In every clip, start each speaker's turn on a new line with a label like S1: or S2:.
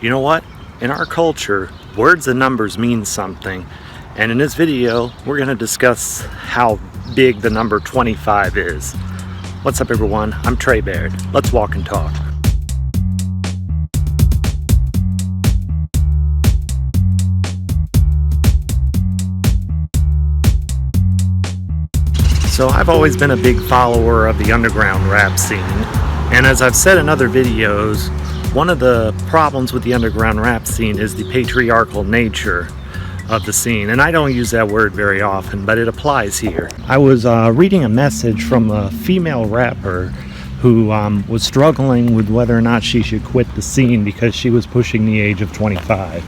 S1: You know what? In our culture, words and numbers mean something. And in this video, we're going to discuss how big the number 25 is. What's up, everyone? I'm Trey Baird. Let's walk and talk. So I've always been a big follower of the underground rap scene. And as I've said in other videos, one of the problems with the underground rap scene is the patriarchal nature of the scene. And I don't use that word very often, but it applies here. I was reading a message from a female rapper who was struggling with whether or not she should quit the scene because she was pushing the age of 25.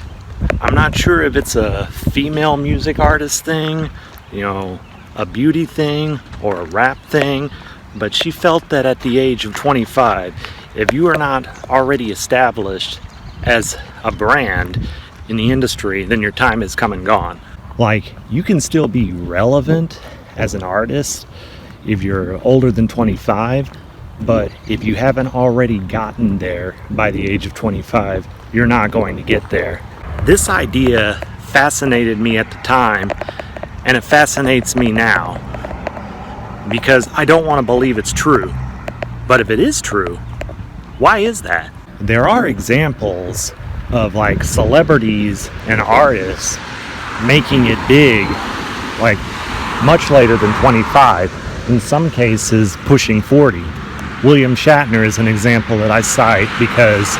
S1: I'm not sure if it's a female music artist thing, a beauty thing, or a rap thing, but she felt that at the age of 25, if you are not already established as a brand in the industry, then your time has come and gone. Like, you can still be relevant as an artist if you're older than 25, but if you haven't already gotten there by the age of 25, you're not going to get there. This idea fascinated me at the time, and it fascinates me now, because I don't want to believe it's true. But if it is true, why is that? There are examples of like celebrities and artists making it big, like much later than 25, in some cases pushing 40. William Shatner is an example that I cite because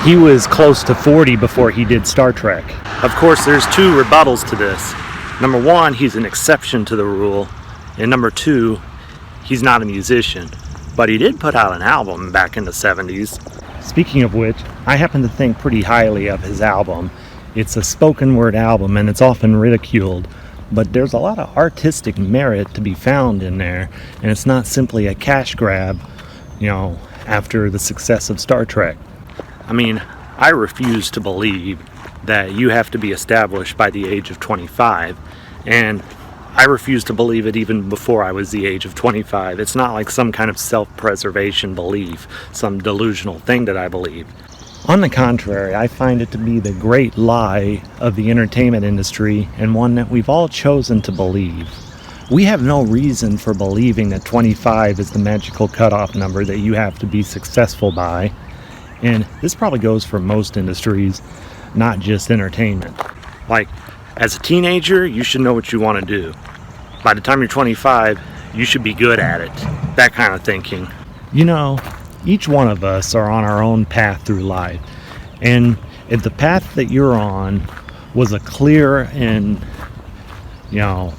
S1: he was close to 40 before he did Star Trek. Of course, there's two rebuttals to this. Number one, he's an exception to the rule. And number two, he's not a musician. But he did put out an album back in the 70s. Speaking of which, I happen to think pretty highly of his album. It's a spoken word album and it's often ridiculed. But there's a lot of artistic merit to be found in there. And it's not simply a cash grab, after the success of Star Trek. I mean, I refuse to believe that you have to be established by the age of 25, and I refuse to believe it even before I was the age of 25. It's not like some kind of self-preservation belief, some delusional thing that I believe. On the contrary, I find it to be the great lie of the entertainment industry, and one that we've all chosen to believe. We have no reason for believing that 25 is the magical cutoff number that you have to be successful by, and this probably goes for most industries, not just entertainment. Like, as a teenager, you should know what you want to do. By the time you're 25, you should be good at it. That kind of thinking. Each one of us are on our own path through life. And if the path that you're on was a clear and,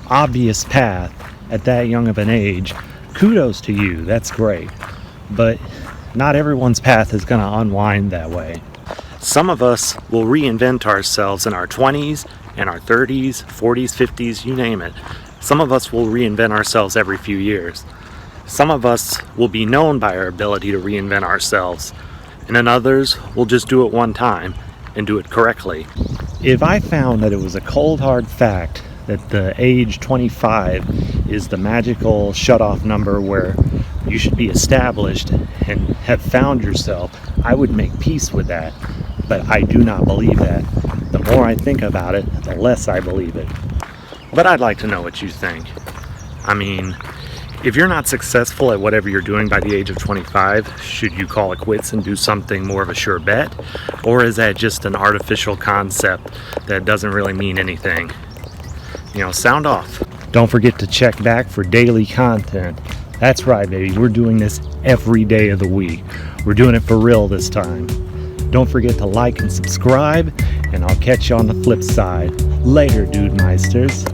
S1: obvious path at that young of an age, kudos to you. That's great. But not everyone's path is going to unwind that way. Some of us will reinvent ourselves in our 20s and our 30s, 40s, 50s, you name it. Some of us will reinvent ourselves every few years. Some of us will be known by our ability to reinvent ourselves, and then others will just do it one time and do it correctly. If I found that it was a cold hard fact that the age 25 is the magical shutoff number where you should be established and have found yourself, I would make peace with that. But I do not believe that. The more I think about it, the less I believe it. But I'd like to know what you think. I mean, if you're not successful at whatever you're doing by the age of 25, should you call it quits and do something more of a sure bet? Or is that just an artificial concept that doesn't really mean anything? Sound off. Don't forget to check back for daily content. That's right, baby. We're doing this every day of the week. We're doing it for real this time. Don't forget to like and subscribe, and I'll catch you on the flip side. Later, dude meisters.